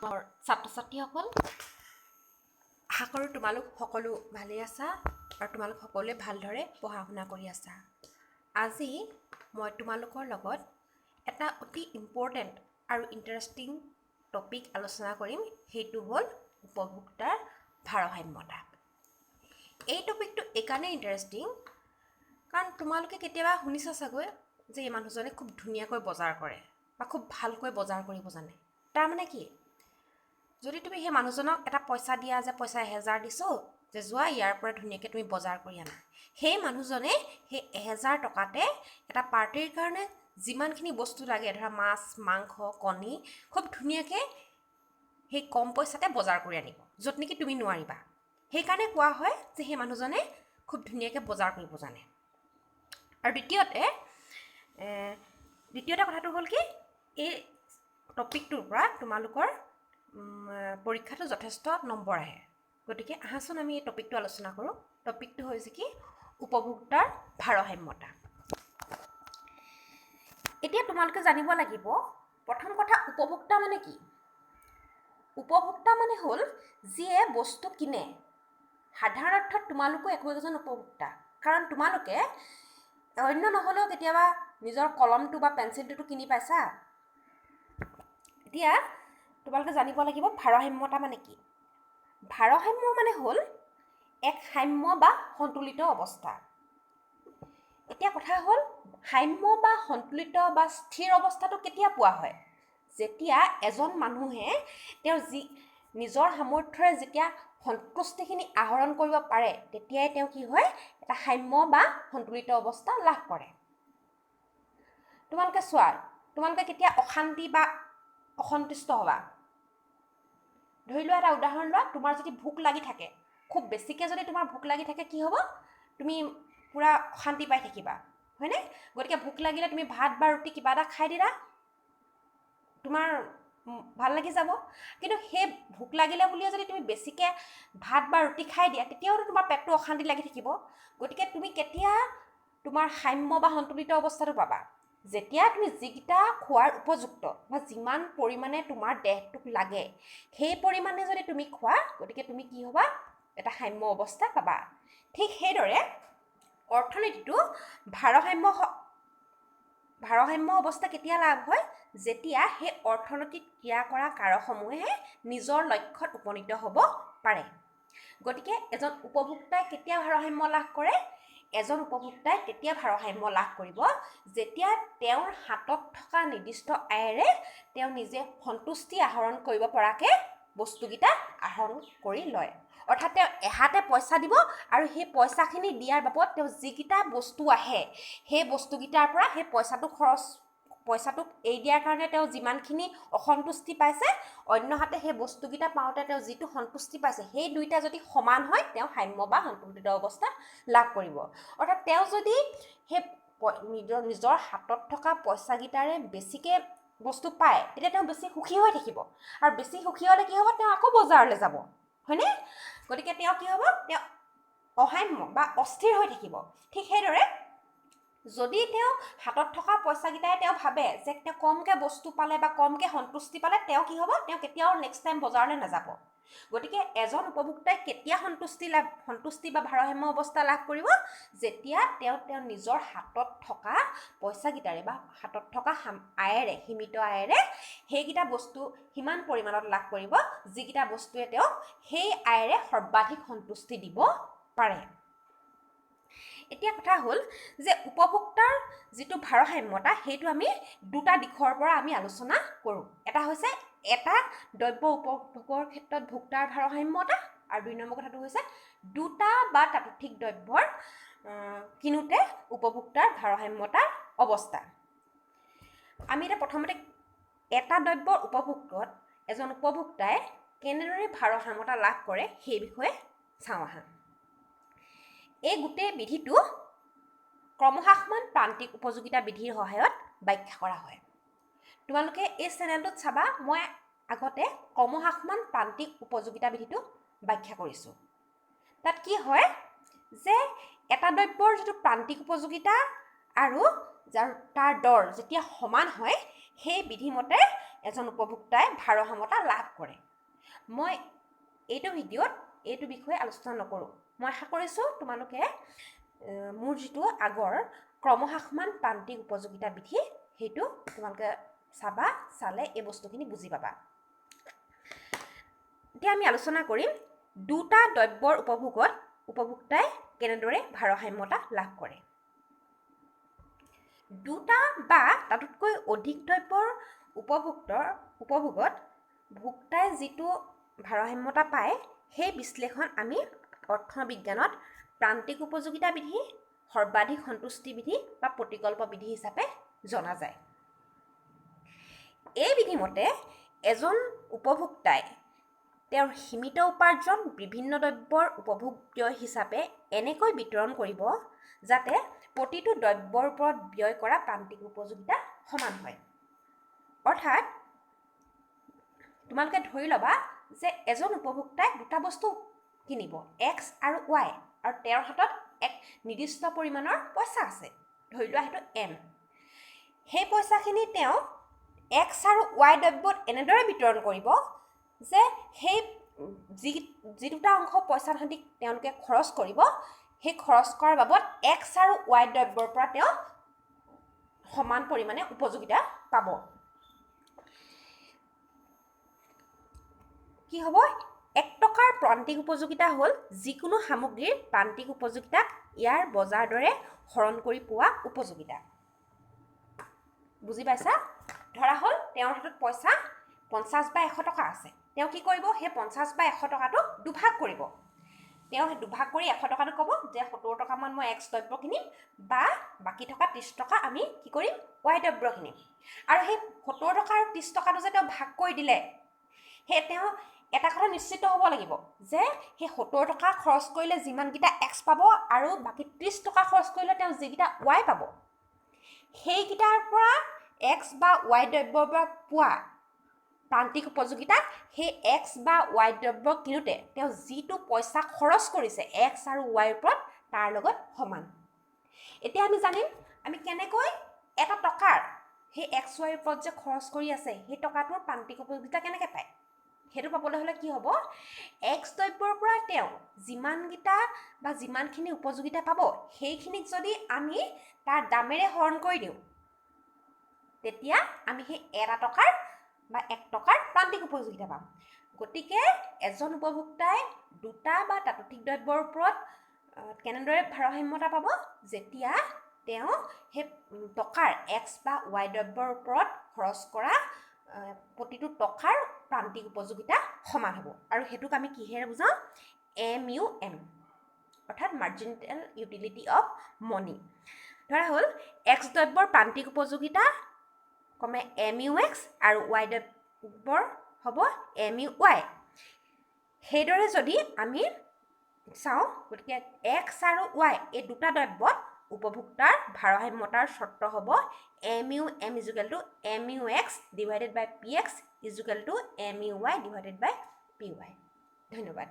মোৰ ছাত্ৰ-ছাত্ৰীসকল, আশা কৰোঁ তোমালোক সকলো ভালেই আছা আৰু তোমালোক সকলোৱে ভালদৰে পঢ়া শুনা কৰি আছা। আজি মই তোমালোকৰ লগত এটা অতি ইম্পৰ্টেণ্ট আৰু ইণ্টাৰেষ্টিং টপিক আলোচনা কৰিম। সেইটো হ'ল উপভোক্তাৰ ভাৰসাম্যতা। এই টপিকটো এইকাৰণে ইণ্টাৰেষ্টিং কাৰণ তোমালোকে কেতিয়াবা শুনিছা চাগৈ যে এই মানুহজনে খুব ধুনীয়াকৈ বজাৰ কৰে বা খুব ভালকৈ বজাৰ কৰিব জানে। তাৰমানে কি? যদি তুমি সেই মানুহজনক এটা পইচা দিয়া যে পইচা 1000 দিছোঁ যে যোৱা ইয়াৰ পৰা ধুনীয়াকৈ তুমি বজাৰ কৰি আনা, সেই মানুহজনে সেই 1000 টকাতে এটা পাৰ্টিৰ কাৰণে যিমানখিনি বস্তু লাগে, ধৰা মাছ, মাংস, কণী, খুব ধুনীয়াকৈ সেই কম পইচাতে বজাৰ কৰি আনিব, য'ত নেকি তুমি নোৱাৰিবা। সেইকাৰণে কোৱা হয় যে সেই মানুহজনে খুব ধুনীয়াকৈ বজাৰ কৰিব জানে। আৰু দ্বিতীয়তে কথাটো হ'ল কি, এই টপিকটোৰ পৰা তোমালোকৰ পৰীক্ষাটো যথেষ্ট নম্বৰ আহে। গতিকে আহাচোন আমি এই টপিকটো আলোচনা কৰোঁ। টপিকটো হৈছে কি, উপভোক্তাৰ ভাৰসাম্যতা। এতিয়া তোমালোকে জানিব লাগিব, প্ৰথম কথা, উপভোক্তা মানে কি? উপভোক্তা মানে হ'ল যিয়ে বস্তু কিনে। সাধাৰণ অৰ্থত তোমালোকো একোজন উপভোক্তা, কাৰণ তোমালোকে অন্য নহ'লেও কেতিয়াবা নিজৰ কলমটো বা পেঞ্চিলটোতো কিনি পাইছা। এতিয়া তোমালোকে জানিব লাগিব ভাৰসাম্যতা মানে কি। ভাৰসাম্য মানে হ'ল এক সাম্য বা সন্তুলিত অৱস্থা। এতিয়া কথা হ'ল, সাম্য বা সন্তুলিত বা স্থিৰ অৱস্থাটো কেতিয়া পোৱা হয়? যেতিয়া এজন মানুহে তেওঁৰ নিজৰ সামৰ্থ্যৰে যেতিয়া সন্তুষ্টিখিনি আহৰণ কৰিব পাৰে, তেতিয়াই তেওঁ কি হয়, এটা সাম্য বা সন্তুলিত অৱস্থা লাভ কৰে। তোমালোকে চোৱা, তোমালোকে কেতিয়া অশান্তি বা অসন্তুষ্ট হ'বা? ধৰি লোৱা, এটা উদাহৰণ লোৱা, তোমাৰ যদি ভোক লাগি থাকে, খুব বেছিকৈ যদি তোমাৰ ভোক লাগি থাকে, কি হ'ব? তুমি পূৰা অশান্তি পাই থাকিবা, হয়নে? গতিকে ভোক লাগিলে তুমি ভাত বা ৰুটি কিবা এটা খাই দিলা, তোমাৰ ভাল লাগি যাব। কিন্তু সেই ভোক লাগিলে বুলিয়ে যদি তুমি বেছিকৈ ভাত বা ৰুটি খাই দিয়া, তেতিয়াওতো তোমাৰ পেটটো অশান্তি লাগি থাকিব। গতিকে তুমি কেতিয়া তোমাৰ সাম্য বা সন্তুলিত অৱস্থাটো পাবা? যেতিয়া তুমি যিকেইটা খোৱাৰ উপযুক্ত বা যিমান পৰিমাণে তোমাৰ দেহটোক লাগে, সেই পৰিমাণে যদি তুমি খোৱা, গতিকে তুমি কি হ'বা? এটা সাম্য অৱস্থা পাবা। ঠিক সেইদৰে অৰ্থনীতিটো ভাৰসাম্য অৱস্থা কেতিয়া লাভ হয়? যেতিয়া সেই অৰ্থনীতিত ক্ৰিয়া কৰা কাৰকসমূহে নিজৰ লক্ষ্যত উপনীত হ'ব পাৰে। গতিকে এজন উপভোক্তাই কেতিয়া ভাৰসাম্য লাভ কৰে? এজন উপভোক্তাই তেতিয়া ভাৰসাম্য লাভ কৰিব যেতিয়া তেওঁৰ হাতত থকা নিৰ্দিষ্ট আয়েৰে তেওঁ নিজে সন্তুষ্টি আহৰণ কৰিব পৰাকৈ বস্তুকেইটা আহৰণ কৰি লয়। অৰ্থাৎ তেওঁ এহাতে পইচা দিব আৰু সেই পইচাখিনি দিয়াৰ বাবদ তেওঁ যিকেইটা বস্তু আহে, সেই বস্তুকেইটাৰ পৰা সেই পইচাটোক এৰি দিয়াৰ কাৰণে তেওঁ যিমানখিনি অসন্তুষ্টি পাইছে, অন্যহাতে সেই বস্তুকেইটা পাওঁতে তেওঁ যিটো সন্তুষ্টি পাইছে, সেই দুইটা যদি সমান হয়, তেওঁ সাম্য বা সন্তুলিত অৱস্থা লাভ কৰিব। অৰ্থাৎ তেওঁ যদি সেই নিজৰ হাতত থকা পইচাকেইটাৰে বেছিকৈ বস্তু পায়, তেতিয়া তেওঁ বেছি সুখী হৈ থাকিব। আৰু বেছি সুখী হ'লে কি হ'ব? তেওঁ আকৌ বজাৰলৈ যাব, হয়নে? গতিকে তেওঁ কি হ'ব? তেওঁ অসাম্য বা অস্থিৰ হৈ থাকিব। ঠিক সেইদৰে যদি তেওঁ হাতত থকা পইচাকেইটাই তেওঁ ভাবে যে তেওঁ কমকৈ বস্তু পালে বা কমকৈ সন্তুষ্টি পালে, তেওঁ কি হ'ব? তেওঁ কেতিয়াও নেক্সট টাইম বজাৰলৈ নাযাব। গতিকে এজন উপভোক্তাই কেতিয়া সন্তুষ্টি বা ভাৰসাম্য অৱস্থা লাভ কৰিব? যেতিয়া তেওঁ নিজৰ হাতত থকা পইচাকেইটাৰে বা হাতত থকা আয়েৰে, সীমিত আয়েৰে সেইকেইটা বস্তু সিমান পৰিমাণত লাভ কৰিব, যিকেইটা বস্তুৱে তেওঁক সেই আয়েৰে সৰ্বাধিক সন্তুষ্টি দিব পাৰে। এতিয়া কথা হ'ল যে উপভোক্তাৰ যিটো ভাৰসাম্যতা, সেইটো আমি দুটা দিশৰ পৰা আমি আলোচনা কৰোঁ। এটা হৈছে এটা দ্ৰব্য উপভোগৰ ক্ষেত্ৰত ভোক্তাৰ ভাৰসাম্যতা, আৰু 2 নম্বৰ কথাটো হৈছে দুটা বা তাতোধিক দ্ৰব্যৰ কিনোতে উপভোক্তাৰ ভাৰসাম্যতাৰ অৱস্থা। আমি এতিয়া প্ৰথমতে এটা দ্ৰব্যৰ উপভোগত এজন উপভোক্তাই কেনেদৰে ভাৰসাম্যতা লাভ কৰে সেই বিষয়ে চাওঁ আহা। এই গোটেই বিধিটো ক্ৰমহ্ৰাসমান প্ৰান্তিক উপযোগিতা বিধিৰ সহায়ত ব্যাখ্যা কৰা হয়। তোমালোকে এই চেনেলটোত চাবা, মই আগতে ক্ৰমহ্ৰাসমান প্ৰান্তিক উপযোগিতা বিধিটো ব্যাখ্যা কৰিছোঁ। তাত কি হয় যে এটা দ্ৰব্যৰ যিটো প্ৰান্তিক উপযোগিতা আৰু তাৰ দৰ যেতিয়া সমান হয়, সেই বিধিমতে এজন উপভোক্তাই ভাৰসাম্যতা লাভ কৰে। মই এইটো ভিডিঅ'ত এইটো বিষয়ে আলোচনা নকৰোঁ। মই আশা কৰিছোঁ তোমালোকে মোৰ যিটো আগৰ ক্ৰমহ্ৰাসমান প্ৰান্তিক উপযোগিতা বিধি সেইটো তোমালোকে চালে এই বস্তুখিনি বুজি পাবা। এতিয়া আমি আলোচনা কৰিম দুটা দ্ৰব্যৰ উপভোগত উপভোক্তাই কেনেদৰে ভাৰসাম্যতা লাভ কৰে। দুটা বা তাতোতকৈ অধিক দ্ৰব্যৰ উপভোগত ভোক্তাই যিটো ভাৰসাম্যতা পায় সেই বিশ্লেষণ আমি অৰ্থবিজ্ঞানত প্ৰান্তিক উপযোগিতা বিধি, সৰ্বাধিক সন্তুষ্টি বিধি বা প্ৰতিকল্প বিধি হিচাপে জনা যায়। এই বিধিমতে এজন উপভোক্তাই তেওঁৰ সীমিত উপাৰ্জন বিভিন্ন দ্ৰব্যৰ উপভোগ্য হিচাপে এনেকৈ বিতৰণ কৰিব যাতে প্ৰতিটো দ্ৰব্যৰ ওপৰত ব্যয় কৰা প্ৰান্তিক উপযোগিতা সমান হয়। অৰ্থাৎ তোমালোকে ধৰি ল'বা যে এজন উপভোক্তাই দুটা বস্তু কিনিব, এক্স আৰু ৱাই, আৰু তেওঁৰ হাতত এক নিৰ্দিষ্ট পৰিমাণৰ পইচা আছে, ধৰি লোৱা সেইটো এম। সেই পইচাখিনি তেওঁ এক্স আৰু ৱাই দ্ৰব্যত এনেদৰে বিতৰণ কৰিব যে সেই যি দুটা অংশ পইচা তাহাঁতি তেওঁলোকে খৰচ কৰিব, সেই খৰচ কৰাৰ বাবদ এক্স আৰু ৱাই দ্ৰব্যৰ পৰা তেওঁ সমান পৰিমাণে উপযোগিতা পাব। কি হ'ব? 1 টকাৰ প্ৰান্তিক উপযোগিতা হ'ল যিকোনো সামগ্ৰীৰ প্ৰান্তিক উপযোগিতাক ইয়াৰ বজাৰ দৰে হৰণ কৰি পোৱা উপযোগিতা। বুজি পাইছা? ধৰা হ'ল তেওঁৰ হাতত পইচা 50 বা 100 টকা আছে। তেওঁ কি কৰিব? সেই 50 বা 100 টকাটো দুভাগ কৰিব। তেওঁ দুভাগ কৰি 100 টকাটো ক'ব যে 70 টকামান মই এক্স দ্ৰব্য কিনিম, বা বাকী থকা 30 টকা আমি কি কৰিম? ৱাই দ্ৰব্য কিনিম। আৰু সেই 70 টকা আৰু 30 টকাটো যে তেওঁ ভাগ কৰি দিলে, সেই তেওঁ এটা কথা নিশ্চিত হ'ব লাগিব যে সেই 70 টকা খৰচ কৰিলে যিমানকেইটা এক্স পাব আৰু বাকী 30 টকা খৰচ কৰিলে তেওঁ যিকেইটা ৱাই পাব, সেইকেইটাৰ পৰা এক্স বা ৱাই দ্ৰব্যৰ পৰা পোৱা প্ৰান্তিক উপযোগিতা সেই এক্স বা ৱাই দ্ৰব্য কিনোতে তেওঁ যিটো পইচা খৰচ কৰিছে এক্স আৰু ৱাইৰ ওপৰত তাৰ লগত সমান। এতিয়া আমি জানিম আমি কেনেকৈ এটা টকাৰ সেই এক্স ৱাইৰ ওপৰত যে খৰচ কৰি আছে সেই টকাটোৰ প্ৰান্তিক উপযোগিতা কেনেকৈ পায়। সেইটো পাবলৈ হ'লে কি হ'ব? এক্স দ্ৰব্যৰ পৰা তেওঁ যিমানকেইটা বা যিমানখিনি উপযোগিতা পাব সেইখিনিক যদি আমি তাৰ দামেৰে হৰণ কৰি দিওঁ, তেতিয়া আমি সেই এটা টকাৰ বা 1 টকাৰ প্ৰান্তিক উপযোগিতা পাম। গতিকে এজন উপভোক্তাই দুটা বা তাতোধিক দ্ৰব্যৰ ওপৰত কেনেদৰে ভাৰসাম্যতা পাব? যেতিয়া তেওঁ সেই টকাৰ এক্স বা ৱাই দ্ৰব্যৰ ওপৰত খৰচ কৰা প্ৰতিটো টকাৰ প্ৰান্তিক উপযোগিতা সমান হ'ব। আৰু সেইটোক আমি কিহেৰে বুজাওঁ? MUM, অৰ্থাৎ মাৰ্জিনেল ইউটিলিটি অফ মনি। ধৰা হ'ল এক্স দ্ৰব্যৰ প্ৰান্তিক উপযোগিতা কমে MUX আৰু ৱাই দ্ৰব্যৰ হ'ব MUY। সেইদৰে যদি আমি চাওঁ, গতিকে এক্স আৰু ৱাই এই দুটা দ্ৰব্যত উপভোক্তাৰ ভাৰসাম্যতাৰ চৰ্ত হ'ব MUM = MUX / PX = MUY / PY। ধন্যবাদ।